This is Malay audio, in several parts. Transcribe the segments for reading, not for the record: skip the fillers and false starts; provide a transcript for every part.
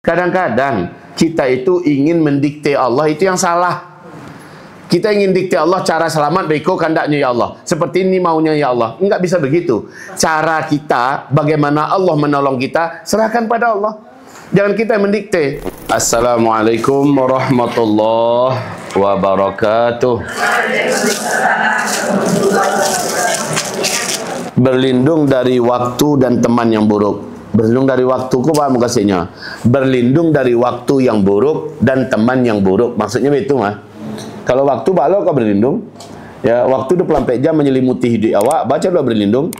Kadang-kadang kita itu ingin mendikte Allah, itu yang salah. Kita ingin dikte Allah cara selamat berikut kehendaknya ya Allah. Seperti ini maunya ya Allah. Enggak bisa begitu. Cara kita, bagaimana Allah menolong kita, serahkan pada Allah. Jangan kita mendikte. Assalamualaikum warahmatullahi wabarakatuh. Berlindung dari waktu dan teman yang buruk. Berlindung dari waktuku, paham kasihnya? Berlindung dari waktu yang buruk dan teman yang buruk. Maksudnya itu mah. Kalau waktu balo kau berlindung, ya waktu 24 jam menyelimuti hidup awak, baca doa berlindung.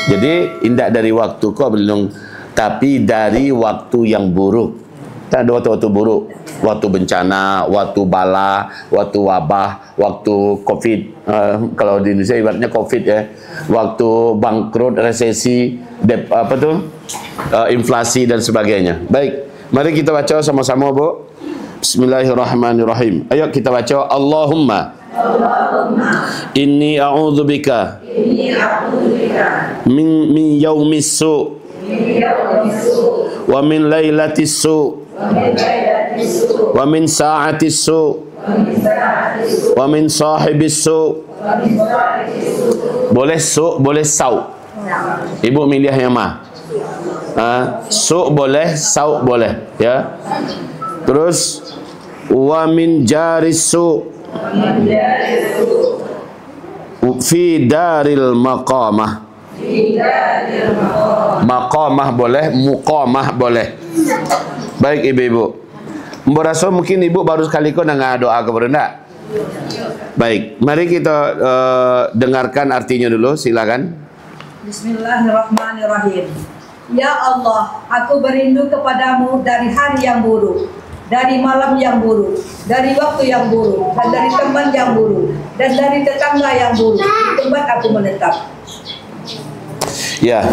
Jadi indak dari waktu kau berlindung, tapi dari waktu yang buruk. Tak ada waktu-waktu buruk, waktu bencana, waktu bala, waktu wabah, waktu COVID. Kalau di Indonesia ibaratnya COVID ya, waktu bangkrut, resesi, inflasi dan sebagainya. Baik, mari kita baca sama-sama, Bu. Bismillahirrahmanirrahim. Ayo kita baca. Allahumma inni a'udzubika min yaumis su' wa min lailatis su' wa min sa'atis su' wa min sahibis su'. Boleh su', boleh sau'. Ibu milih yang mana? Su' boleh, sau' boleh, ya. Terus wa min jaris su' fi daril maqamah. Maqamah boleh, muqamah boleh. Baik ibu-ibu. Mbak mungkin ibu baru sekali kau dengar doa kepada enggak? Baik, mari kita dengarkan artinya dulu, silakan. Bismillahirrahmanirrahim. Ya Allah, aku berlindung kepadamu dari hari yang buruk, dari malam yang buruk, dari waktu yang buruk, dan dari teman yang buruk, dan dari tetangga yang buruk, di tempat aku menetap. Ya,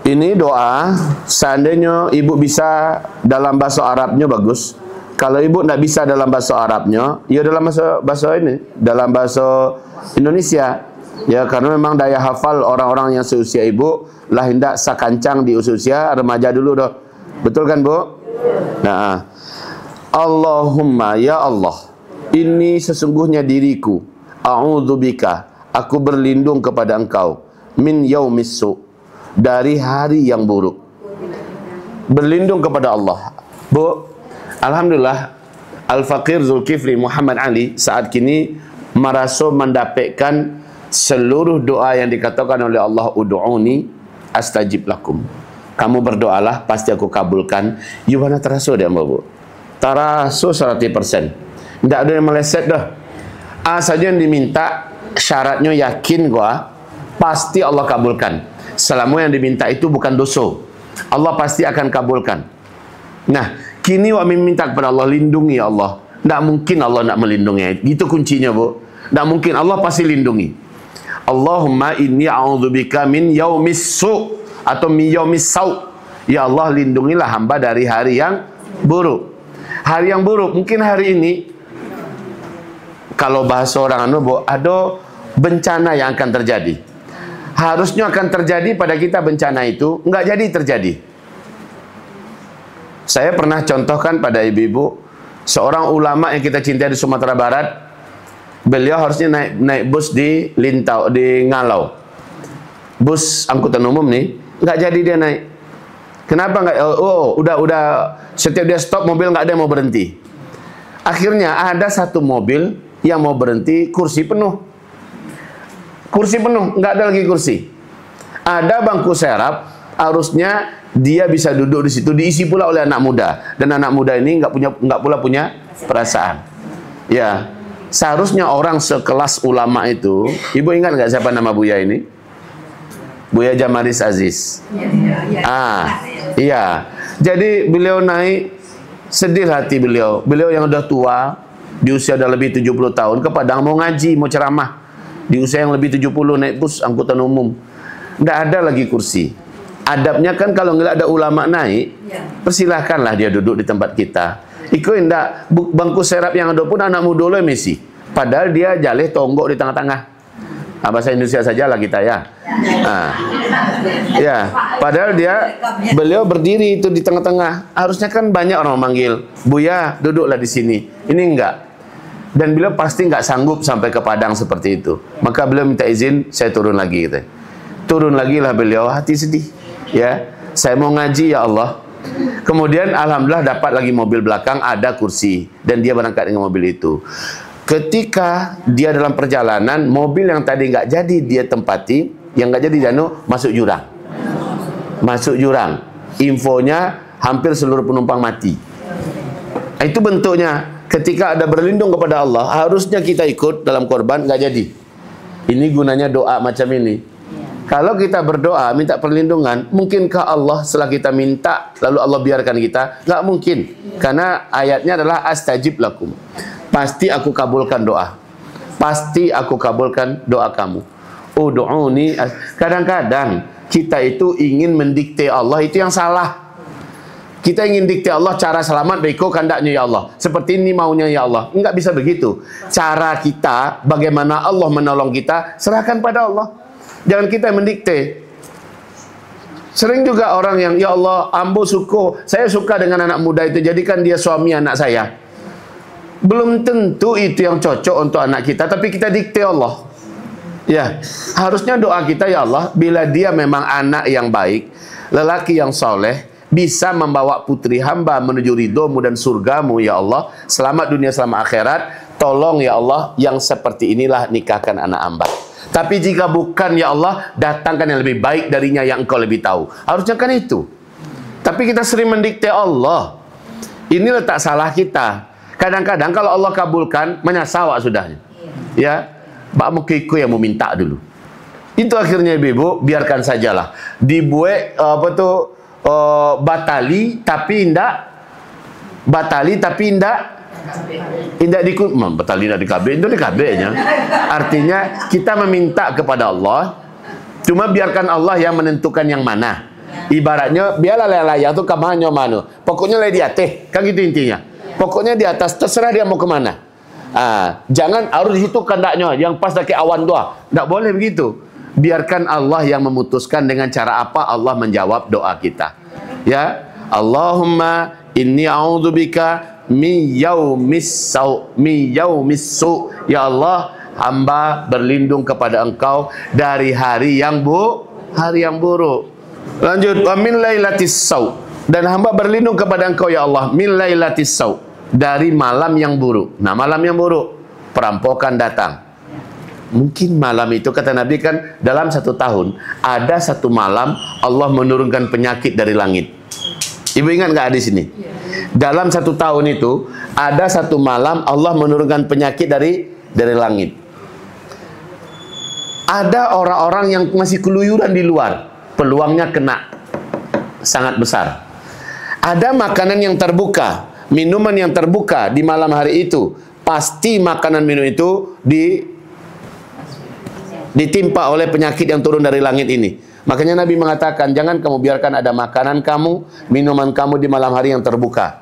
ini doa, seandainya ibu bisa dalam bahasa Arabnya bagus. Kalau ibu tidak bisa dalam bahasa Arabnya, ya dalam bahasa ini, dalam bahasa Indonesia. Ya, karena memang daya hafal orang-orang yang seusia ibu lah hendak sakancang di usia remaja dulu dah. Betul kan, Bu? Nah, Allahumma ya Allah, ini sesungguhnya diriku, a'udzubika, aku berlindung kepada Engkau, min yaumis su', dari hari yang buruk. Berlindung kepada Allah. Bu, alhamdulillah Al-Faqir Zulkifli Muhammad Ali saat kini merasa mendapatkan seluruh doa yang dikatakan oleh Allah, ud'uni astajib lakum. Kamu berdoalah, pasti aku kabulkan. You mana terasa dia, Bu? Terasa 100%. Tidak ada yang meleset dah. Saja yang diminta, syaratnya yakin gua, pasti Allah kabulkan. Selama yang diminta itu bukan dosa, Allah pasti akan kabulkan. Nah, kini wa minta kepada Allah, lindungi ya Allah. Tidak mungkin Allah nak melindungi. Itu kuncinya, Bu. Tidak mungkin, Allah pasti lindungi. Allahumma inni a'udzubika min yaumis su' atau min yaumis sau'. Ya Allah, lindungilah hamba dari hari yang buruk. Hari yang buruk, mungkin hari ini kalau bahasa orang Bu, ada bencana yang akan terjadi. Harusnya akan terjadi pada kita bencana itu, enggak jadi terjadi. Saya pernah contohkan pada ibu-ibu, seorang ulama yang kita cintai di Sumatera Barat. Beliau harusnya naik bus di Lintau, di Ngalau. Bus angkutan umum nih, nggak jadi dia naik. Kenapa nggak? Udah setiap dia stop mobil nggak ada yang mau berhenti. Akhirnya ada satu mobil yang mau berhenti, kursi penuh. Kursi penuh, nggak ada lagi kursi. Ada bangku serap, harusnya dia bisa duduk di situ, diisi pula oleh anak muda. Dan anak muda ini nggak pula punya perasaan. Ya. Seharusnya orang sekelas ulama itu, ibu ingat nggak siapa nama Buya ini? Buya Jamaris Aziz. Iya. Jadi beliau naik, sedih hati beliau. Beliau yang udah tua, di usia udah lebih 70 tahun, ke Padang mau ngaji, mau ceramah. Di usia yang lebih 70 naik bus angkutan umum. Nggak ada lagi kursi. Adabnya kan kalau nggak ada ulama naik, persilahkanlah dia duduk di tempat kita. Iko indak bangku serap yang ada pun anak muda lo Messi. Padahal dia jaleh tonggok di tengah-tengah. Bahasa Indonesia sajalah kita ya. Ya, padahal beliau berdiri itu di tengah-tengah. Harusnya kan banyak orang memanggil, Buya, duduklah di sini. Ini enggak. Dan beliau pasti enggak sanggup sampai ke Padang seperti itu. Maka beliau minta izin, saya turun lagi gitu. Turun lagi lah beliau, hati sedih. Ya, saya mau ngaji ya Allah. Kemudian alhamdulillah dapat lagi mobil belakang, ada kursi, dan dia berangkat dengan mobil itu. Ketika dia dalam perjalanan, mobil yang tadi nggak jadi dia tempati, yang nggak jadi masuk jurang. Masuk jurang. Infonya hampir seluruh penumpang mati. Itu bentuknya. Ketika ada berlindung kepada Allah, harusnya kita ikut dalam korban, nggak jadi. Ini gunanya doa macam ini. Kalau kita berdoa, minta perlindungan, mungkinkah Allah setelah kita minta, lalu Allah biarkan kita? Nggak mungkin. Karena ayatnya adalah astajib lakum. Pasti aku kabulkan doa. Pasti aku kabulkan doa kamu. Ud'uni. Kadang-kadang kita itu ingin mendikte Allah, itu yang salah. Kita ingin dikte Allah cara selamat, beko kandaknya ya Allah. Seperti ini maunya ya Allah. Enggak bisa begitu. Cara kita, bagaimana Allah menolong kita, serahkan pada Allah. Jangan kita mendikte. Sering juga orang yang, ya Allah, ambo saya suka dengan anak muda itu, jadikan dia suami anak saya. Belum tentu itu yang cocok untuk anak kita, tapi kita dikte Allah. Ya, harusnya doa kita, ya Allah, bila dia memang anak yang baik, lelaki yang soleh, bisa membawa putri hamba menuju ridhomu dan surgamu, ya Allah, selamat dunia, selamat akhirat. Tolong ya Allah, yang seperti inilah nikahkan anak hamba. Tapi jika bukan, ya Allah, datangkan yang lebih baik darinya yang engkau lebih tahu. Harusnya kan itu. Tapi kita sering mendikte Allah. Ini letak salah kita. Kadang-kadang kalau Allah kabulkan, menyasawak sudahnya. Ya, Pak Mukiku yang mau minta dulu. Itu akhirnya ibu-ibu, biarkan sajalah. Dibuat batali tapi indak. Batali tapi indak. Indak dikut, batali indak dikabe, itu dikabenya. Artinya kita meminta kepada Allah, cuma biarkan Allah yang menentukan yang mana. Ibaratnya biarlah layang tu kamanyo mano. Pokoknya lay di atas, kan gitu intinya. Pokoknya di atas, terserah dia mau kemana. Jangan harus di situ kandaknya, yang pas lagi awan doa. Tidak boleh begitu. Biarkan Allah yang memutuskan dengan cara apa Allah menjawab doa kita. Ya, Allahumma inni a'udzubika min yaumis su. Ya Allah, hamba berlindung kepada engkau dari hari yang buruk. Lanjut, wa min lailatis sau. Dan hamba berlindung kepada engkau ya Allah min lailatis sau, dari malam yang buruk. Nah, malam yang buruk, perampokan datang. Mungkin malam itu, kata Nabi kan, dalam 1 tahun ada 1 malam Allah menurunkan penyakit dari langit. Ibu ingat nggak di sini? Dalam 1 tahun itu ada 1 malam Allah menurunkan penyakit dari langit. Ada orang-orang yang masih keluyuran di luar, peluangnya kena sangat besar. Ada makanan yang terbuka, minuman yang terbuka di malam hari itu, pasti makanan minum itu ditimpa oleh penyakit yang turun dari langit ini. Makanya Nabi mengatakan, jangan kamu biarkan ada makanan kamu, minuman kamu di malam hari yang terbuka.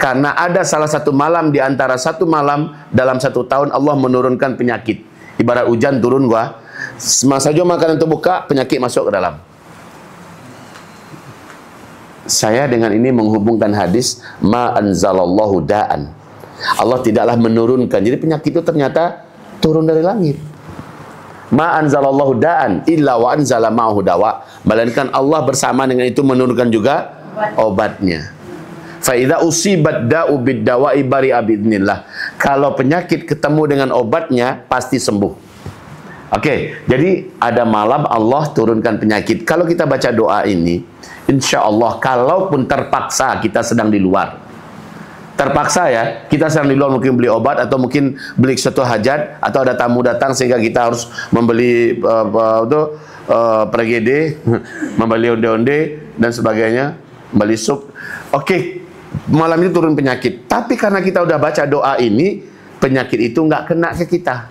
Karena ada salah satu malam di antara 1 malam dalam 1 tahun Allah menurunkan penyakit. Ibarat hujan turun semasa saja makanan terbuka, penyakit masuk ke dalam. Saya dengan ini menghubungkan hadis ma anzalallahu da'an. Allah tidaklah menurunkan. Jadi penyakit itu ternyata turun dari langit. Ma anzalallahu da'an illa wa anzala ma'ahu dawa. Melainkan Allah bersama dengan itu menurunkan juga obatnya. Fa idza usibat da'u bid dawa'i bari'a biidznillah. Kalau penyakit ketemu dengan obatnya pasti sembuh. Oke, jadi ada malam Allah turunkan penyakit. Kalau kita baca doa ini, insya Allah, kalaupun terpaksa kita sedang di luar, terpaksa ya, kita sedang di luar, mungkin beli obat atau mungkin beli suatu hajat, atau ada tamu datang sehingga kita harus membeli pregede, membeli onde-onde dan sebagainya, membeli sup. Oke, malam ini turun penyakit. Tapi karena kita udah baca doa ini, penyakit itu nggak kena ke kita.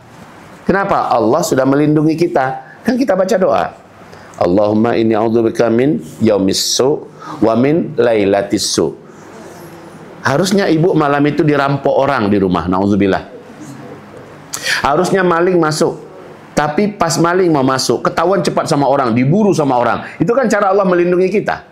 Kenapa? Allah sudah melindungi kita. Kan kita baca doa. Allahumma inni a'udzubika min yaumis su wa min lailatis su. Harusnya ibu malam itu dirampok orang di rumah, naudzubillah. Harusnya maling masuk. Tapi pas maling mau masuk, ketahuan cepat sama orang, diburu sama orang. Itu kan cara Allah melindungi kita.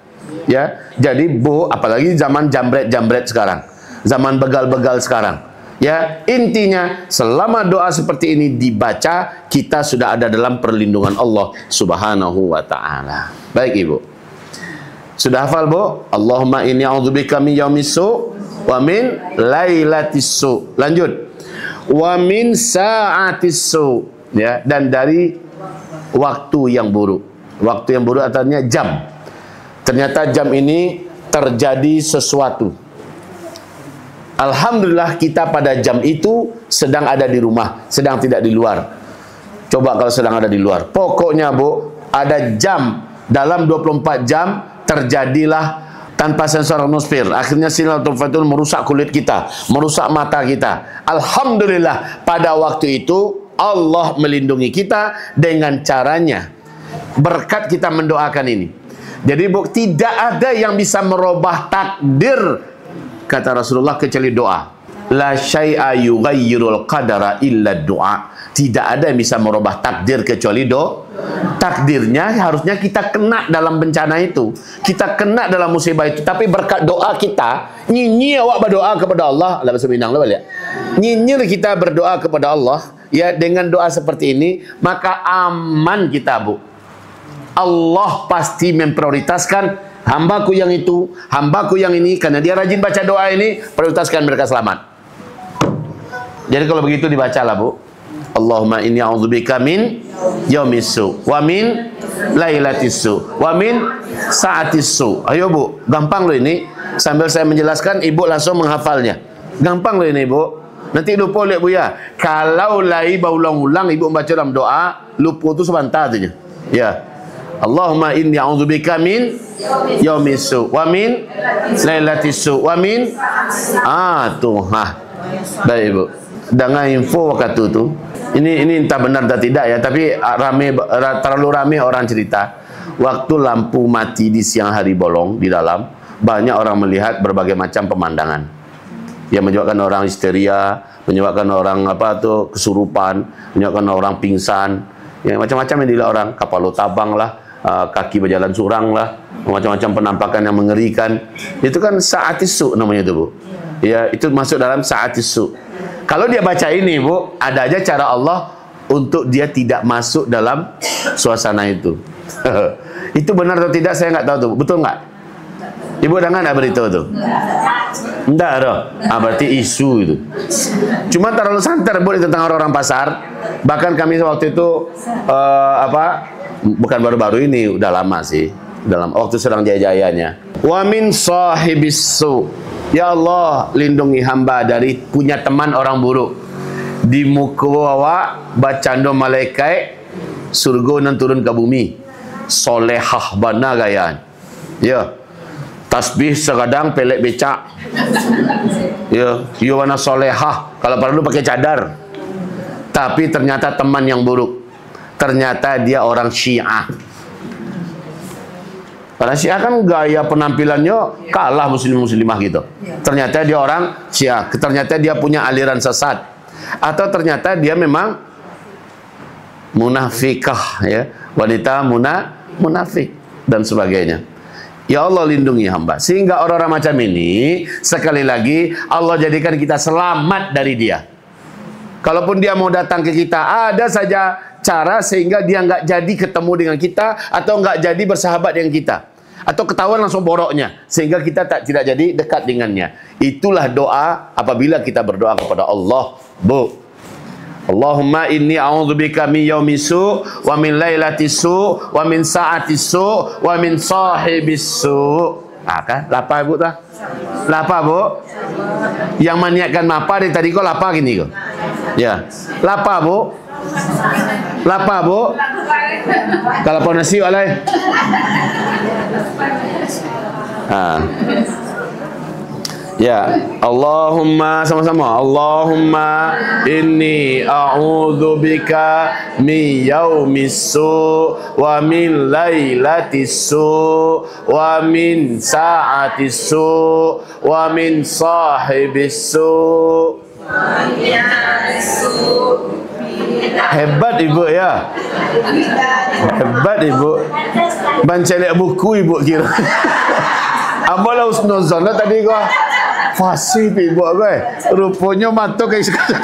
Ya, jadi apalagi zaman jambret sekarang, zaman begal-begal sekarang. Ya, intinya selama doa seperti ini dibaca, kita sudah ada dalam perlindungan Allah Subhanahu wa taala. Baik Ibu. Sudah hafal Bu? Allahumma inni a'udzubika min yaumis su wa min lailatis su. Lanjut. Wa min sa'atis su. Ya, dan dari waktu yang buruk. Waktu yang buruk artinya jam. Ternyata jam ini terjadi sesuatu. Alhamdulillah kita pada jam itu sedang ada di rumah, sedang tidak di luar. Coba kalau sedang ada di luar. Pokoknya Bu, ada jam, dalam 24 jam terjadilah tanpa sensor atmosfer. Akhirnya sinar ultraviolet merusak kulit kita, merusak mata kita. Alhamdulillah pada waktu itu Allah melindungi kita dengan caranya. Berkat kita mendoakan ini. Jadi Bu, tidak ada yang bisa merubah takdir, kata Rasulullah, kecuali doa. La syai'a yughayyirul qadara illa doa. Tidak ada yang bisa merubah takdir kecuali takdirnya harusnya kita kena dalam bencana itu, kita kena dalam musibah itu, tapi berkat doa kita, nyinyir awak berdoa kepada Allah, Allah bahasa Minang lah balik. Nyinyir kita berdoa kepada Allah, ya, dengan doa seperti ini, maka aman kita Bu. Allah pasti memprioritaskan hambaku yang itu, hambaku yang ini, karena dia rajin baca doa ini, prioritaskan mereka selamat. Jadi kalau begitu dibacalah Bu. Allahumma inni a'udzubika min yaumis su wa min lailatis su wa min sa'atis su. Ayo Bu, gampang loh ini. Sambil saya menjelaskan, Ibu langsung menghafalnya. Gampang loh ini Bu. Nanti lupa lihat Bu ya. Kalau lai berulang-ulang Ibu membaca dalam doa, lupa itu sebentar saja. Ya. Allahumma inni a'udzubika min yaumis su wa min lailatis su wa min Baik Ibu. Dengan info waktu itu, ini entah benar atau tidak ya, tapi terlalu ramai orang cerita waktu lampu mati di siang hari bolong di dalam, banyak orang melihat berbagai macam pemandangan yang menyebabkan orang histeria, menyebabkan orang kesurupan, menyebabkan orang pingsan, ya, macam-macam yang dilihat orang, kepala tabang lah, kaki berjalan curang lah, macam-macam penampakan yang mengerikan. Itu kan saat isu namanya itu Bu. Ya, itu masuk dalam saat isu. Kalau dia baca ini Bu, ada aja cara Allah untuk dia tidak masuk dalam suasana itu. Itu benar atau tidak saya nggak tahu tuh, betul nggak? Ibu dengar nggak beritahu tuh? Enggak ada. Berarti isu itu. Cuma terlalu santer Bu tentang orang pasar. Bahkan kami waktu itu bukan baru-baru ini, udah lama sih. Dalam waktu sedang jaya-jayanya. Wa min sahibis su. Ya Allah, lindungi hamba dari punya teman orang buruk. Di muka awak bacando malaikat surga nan turun ke bumi. Solehah bana gayaan. Ya. Tasbih sekadang pelek becak. Ya, you wana solehah, kalau perlu pakai cadar. Tapi ternyata teman yang buruk. Ternyata dia orang Syiah. Para Syiah kan gaya penampilannya kalah muslim-muslimah gitu. Ternyata dia orang Syiah. Ternyata dia punya aliran sesat. Atau ternyata dia memang munafikah, ya, wanita munafik dan sebagainya. Ya Allah, lindungi hamba sehingga orang-orang macam ini, sekali lagi Allah jadikan kita selamat dari dia. Kalaupun dia mau datang ke kita, ada saja cara sehingga dia nggak jadi ketemu dengan kita, atau nggak jadi bersahabat dengan kita, atau ketahuan langsung boroknya sehingga kita tidak jadi dekat dengannya. Itulah doa apabila kita berdoa kepada Allah, Bu. Allahumma inni a'udzubika min yaumis su wa min lailatis su wa min sa'atis su wa min sahibis su. Kan lapar Bu tah? Lapar Bu? Yang maniakkan mapa dari tadi kok lapar gini kok. Ya. Lapar Bu? Lapar Bu? Kalau pun nasi alai. Ya, Allahumma sama-sama. Allahumma inni a'udzubika min yaumis su wa min lailatis su wa min sa'atis su wa min sahibis su. Hebat ibu ya. Hebat ibu. Bancelek buku ibu kira. Apalah usnuzon tadi kau. Fasih ibu gue. Rupanya mata kayak sekarang.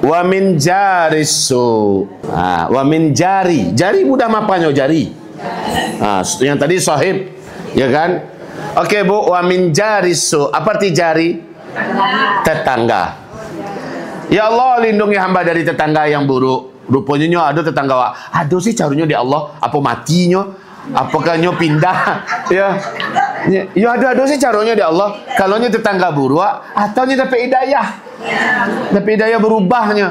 Wa min jarisu. Wa min jari. Jari mudah mapanya jari. Yang tadi sahib, ya kan? Oke bu, wa min jarisu. Apa arti jari? Tetangga. Ya Allah, lindungi hamba dari tetangga yang buruk. Rupanya ada tetangga. Aduh sih caranya di Allah. Apa matinya? Apakah nyo pindah? Ya. Ya ada sih caranya di Allah. Kalau nyo tetangga buruk, atau nyo dapat hidayah. Dapat hidayah berubahnya.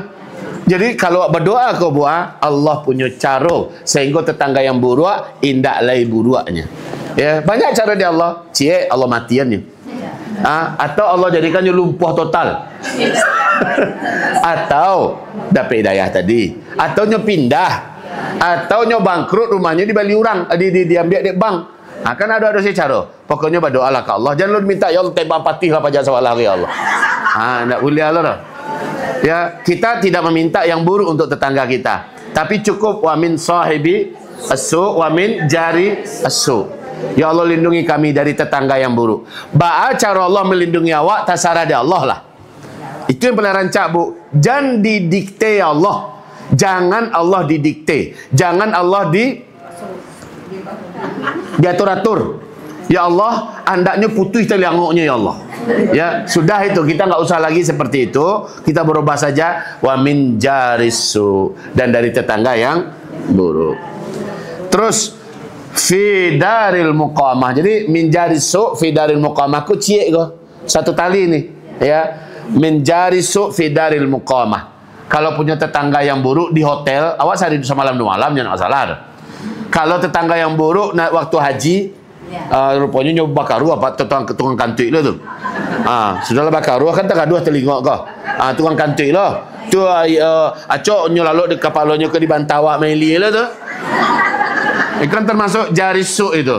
Jadi kalau berdoa kau buat, Allah punya cara sehingga tetangga yang buruk indak lagi buruknya. Ya, banyak cara di Allah. Cie Allah matiannya. Atau Allah jadikannya lumpuh total. Atau dapat hidayah tadi. Atau nyo pindah. Atau nyo bangkrut rumahnya dibeli orang, diambil di bank. Kan ada sih cara. Pokoknya berdoalah ke Allah. Jangan lu minta ya Allah tembak patih lah pajak sawalah ya Allah. Nak boleh Allah. Ya, kita tidak meminta yang buruk untuk tetangga kita. Tapi cukup wa min sahibi as-su wa min jari as-su. Ya Allah lindungi kami dari tetangga yang buruk. Cara Allah melindungi awak tasarah di Allah lah. Itu yang paling rancak bu. Jangan didikte Allah. Jangan Allah didikte. Jangan Allah diatur-atur. Ya Allah, andaknya putih telangoknya ya Allah. Ya, sudah itu, kita nggak usah lagi seperti itu. Kita berubah saja wa min jarisu, dan dari tetangga yang buruk. Terus fi daril muqamah. Jadi min jarisu fi daril muqamah ku cie go. Satu tali nih, ya. Min jarisu fi daril muqamah. Kalau punya tetangga yang buruk di hotel, awak sehari semalam 2 malam jangan masalah. Kalau tetangga yang buruk waktu haji, rupanya nyoba bakaru apa tukang kantik lah tu. Sudahlah bakaru kan tak gaduh telingok kau. Tukang kantik lah. Tu acok nyolalok di kepalanya ke di bantawa meli lah tu. Ikan termasuk jari su itu.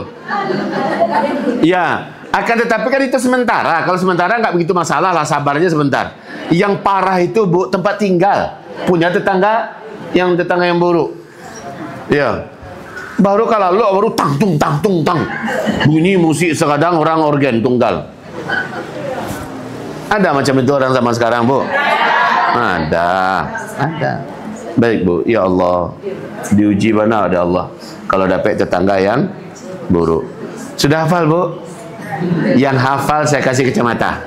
Ya, akan tetapi kan itu sementara. Kalau sementara enggak begitu masalah lah, sabarnya sebentar. Yang parah itu bu tempat tinggal, punya tetangga yang buruk. Ya. Baru kalau lo baru tang bunyi musik sekadang orang organ tunggal. Ada macam itu orang zaman sekarang bu? Ada. Baik bu, ya Allah, diuji mana ada Allah kalau dapat tetangga yang buruk. Sudah hafal bu? Yang hafal saya kasih kacamata.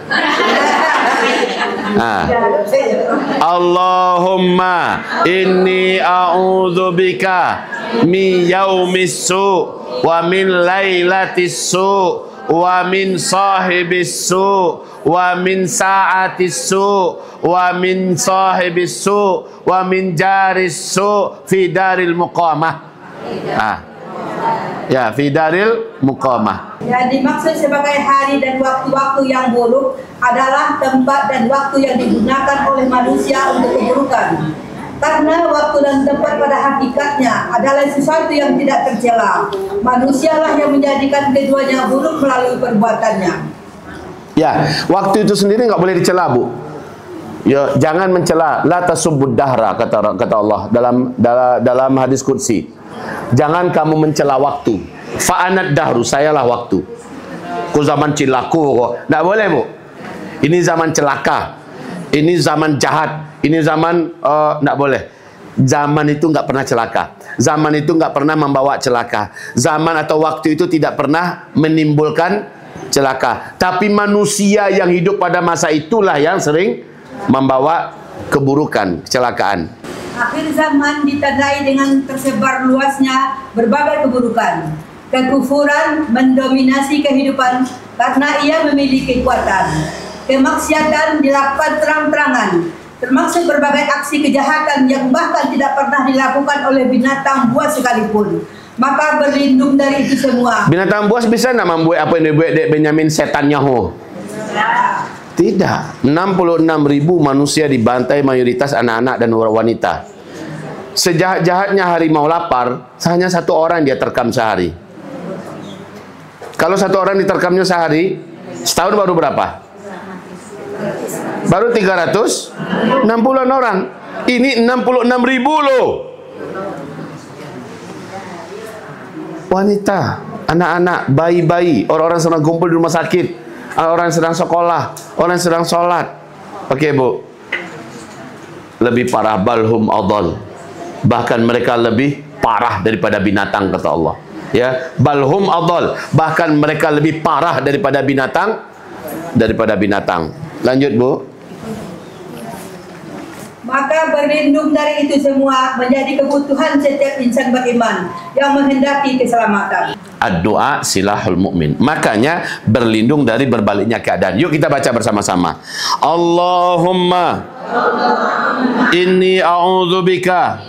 Allahumma inni a'udzubika min yaumis su wa min lailatis su wa min sahibis su wa min sa'atis su wa min sahibis su wa min jaris su fi daril muqamah. Ya, fi daril muqamah. Yang dimaksud sebagai hari dan waktu-waktu yang buruk adalah tempat dan waktu yang digunakan oleh manusia untuk keburukan. Karena waktu dan tempat pada hakikatnya adalah sesuatu yang tidak tercela. Manusialah yang menjadikan keduanya buruk melalui perbuatannya. Ya, waktu itu sendiri nggak boleh dicela bu. Ya, jangan mencela. La tasubbud dahra kata Allah dalam hadis qudsi. Jangan kamu mencela waktu. Fa'anad dahru, sayalah waktu. Ku zaman cilaku kok. Tak boleh bu. Ini zaman celaka. Ini zaman jahat. Ini zaman tak boleh. Zaman itu nggak pernah celaka. Zaman itu nggak pernah membawa celaka. Zaman atau waktu itu tidak pernah menimbulkan celaka. Tapi manusia yang hidup pada masa itulah yang sering membawa keburukan, kecelakaan. Akhir zaman ditandai dengan tersebar luasnya berbagai keburukan. Kekufuran mendominasi kehidupan karena ia memiliki kekuatan. Kemaksiatan dilakukan terang-terangan, termasuk berbagai aksi kejahatan yang bahkan tidak pernah dilakukan oleh binatang buas sekalipun. Maka berlindung dari itu semua. Binatang buas bisa nak membuat apa yang dibuat Benyamin Netanyahu? Tidak. 66.000 manusia dibantai, mayoritas anak-anak dan wanita. Sejahat-jahatnya harimau lapar, hanya 1 orang dia terkam sehari. Kalau 1 orang diterkamnya sehari, setahun baru berapa? Baru 360-an orang. Ini 66.000 loh. Wanita, anak-anak, bayi-bayi, orang-orang sedang kumpul di rumah sakit, orang yang sedang sekolah, orang yang sedang sholat. Oke, Bu. Lebih parah, balhum adal. Bahkan mereka lebih parah daripada binatang, kata Allah. Ya, balhum adal. Bahkan mereka lebih parah daripada binatang. Lanjut, Bu. Maka berlindung dari itu semua menjadi kebutuhan setiap insan beriman yang menghendaki keselamatan. Ad-doa silahul mu'min. Makanya berlindung dari berbaliknya keadaan. Yuk kita baca bersama-sama. Allahumma inni a'udzubika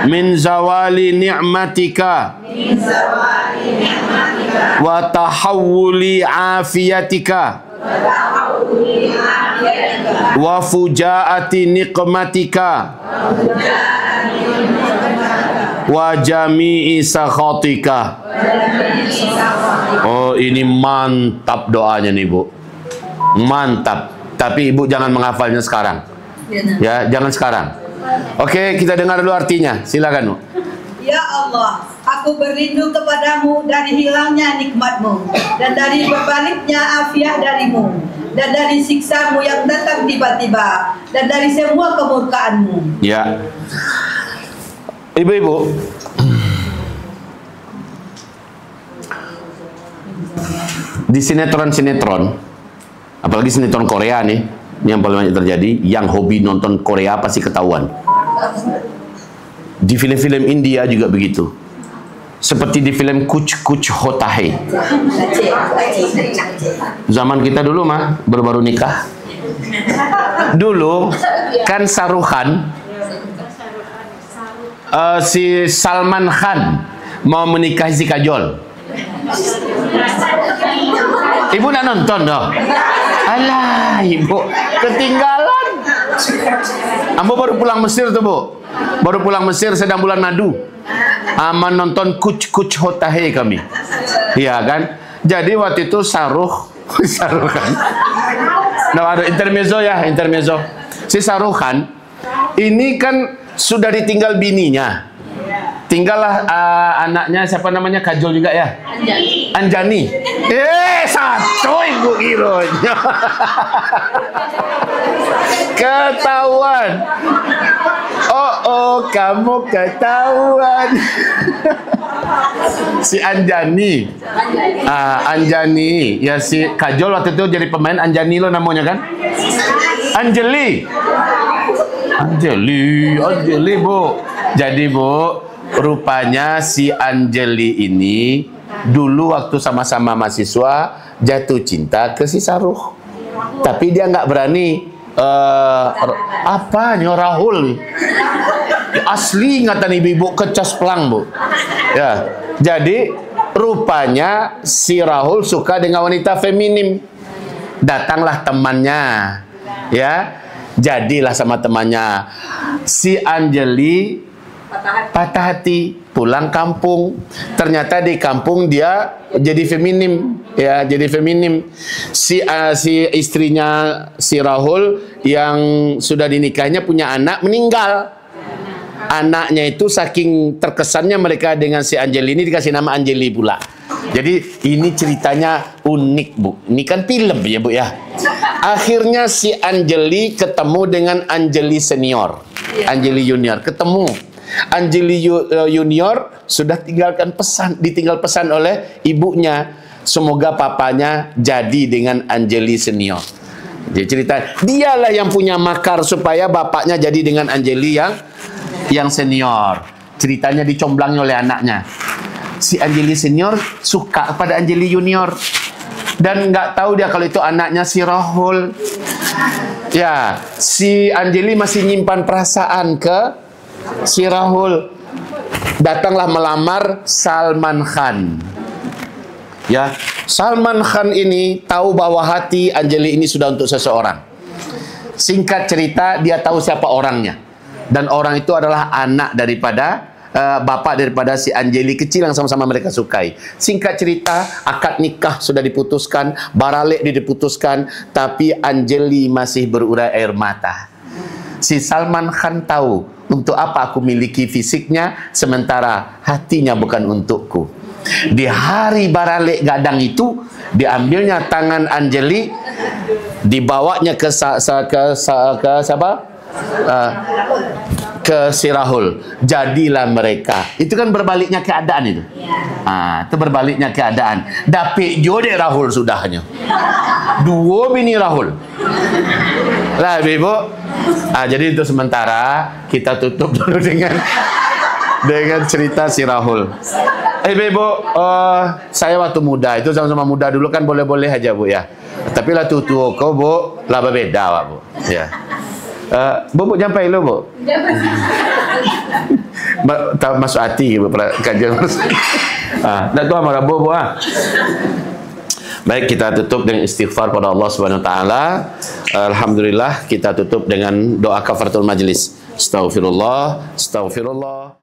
min zawali ni'matika wa tahawuli afiyatika wa fujaati niqmatika wa jami'i sakhatika. Oh, ini mantap doanya nih, Bu. Mantap. Tapi Ibu jangan menghafalnya sekarang. Ya, jangan sekarang. Oke, kita dengar dulu artinya. Silakan, Bu. Ya Allah, aku berlindung kepadamu dari hilangnya nikmatmu dan dari berbaliknya afiat darimu dan dari siksamu yang datang tiba-tiba dan dari semua kemurkaanmu. Ya. Ibu-ibu, di sinetron-sinetron, apalagi sinetron Korea nih, ini yang paling banyak terjadi, yang hobi nonton Korea pasti ketahuan. Di film-film India juga begitu. Seperti di film Kuch Kuch Hota Hai. Zaman kita dulu mah baru-baru nikah. Dulu kan Saruhan, si Salman Khan mau menikahi si Kajol. Ibu nak nonton dong? Alah, Ibu ketinggalan. Ambo baru pulang Mesir tuh, Bu. Baru pulang Mesir sedang bulan madu. Aman nonton Kuch Kuch Hota Hai kami. Iya kan? Jadi waktu itu Saruh Khan. Nah, ada intermezzo ya, intermezzo. Si Saruh Khan ini kan sudah ditinggal bininya. Tinggallah anaknya, siapa namanya, Kajol juga ya? Anjani. Satu Ibu kironya. Ketahuan. Oh, kamu ketahuan. Si Anjani. Anjani. Ya, si Kajol waktu itu jadi pemain. Anjani lo namanya kan? Anjeli, Bu. Jadi, Bu, rupanya si Anjeli ini dulu waktu sama-sama mahasiswa jatuh cinta ke si Saruh. Tapi dia nggak berani Rahul. Asli ngatan ibu-ibu kecas pelang, Bu. Ya. Jadi rupanya si Rahul suka dengan wanita feminim. Datanglah temannya. Ya. Jadilah sama temannya. Si Anjeli patah hati, pulang kampung. Ternyata di kampung dia jadi feminim, ya, jadi feminim. Si istrinya si Rahul yang sudah dinikahnya punya anak meninggal. Anaknya itu saking terkesannya mereka dengan si Anjeli ini dikasih nama Anjeli pula. Jadi ini ceritanya unik, Bu. Ini kan film ya, Bu ya. Akhirnya si Anjeli ketemu dengan Anjeli senior, Anjeli junior ketemu. Anjeli junior sudah ditinggal pesan oleh ibunya, semoga papanya jadi dengan Anjeli senior. Jadi cerita dialah yang punya makar supaya bapaknya jadi dengan Anjeli yang senior. Ceritanya dicomblangi oleh anaknya. Si Anjeli senior suka kepada Anjeli junior dan nggak tahu dia kalau itu anaknya si Rahul. Ya, si Anjeli masih nyimpan perasaan ke si Rahul. Datanglah melamar Salman Khan. Ya, Salman Khan ini tahu bahwa hati Anjeli ini sudah untuk seseorang. Singkat cerita, dia tahu siapa orangnya. Dan orang itu adalah anak daripada bapa daripada si Anjeli kecil yang sama-sama mereka sukai. Singkat cerita, akad nikah sudah diputuskan, baralik diputuskan, tapi Anjeli masih berurai air mata. Si Salman Khan tahu, untuk apa aku miliki fisiknya sementara hatinya bukan untukku. Di hari baralik gadang itu, diambilnya tangan Anjeli, dibawanya ke siapa? Ke Sirahul. Jadilah mereka. Itu kan berbaliknya keadaan itu. Itu berbaliknya keadaan. Dapik jodek Rahul sudahnya. 2 bini Rahul. Lah Ibu. Jadi untuk sementara kita tutup dulu dengan cerita si Rahul. Ibu, saya waktu muda itu sama-sama muda dulu kan boleh-boleh aja Bu ya. Tapi lah tua kau Bu, lah berbeda Pak Bu. Ya. Bu sampai lo Bu. Masuk hati Bu kajian. Dah tu amarah Bu. Baik, kita tutup dengan istighfar pada Allah Subhanahu wa taala. Alhamdulillah, kita tutup dengan doa kafaratul majlis. Astaghfirullah, astaghfirullah.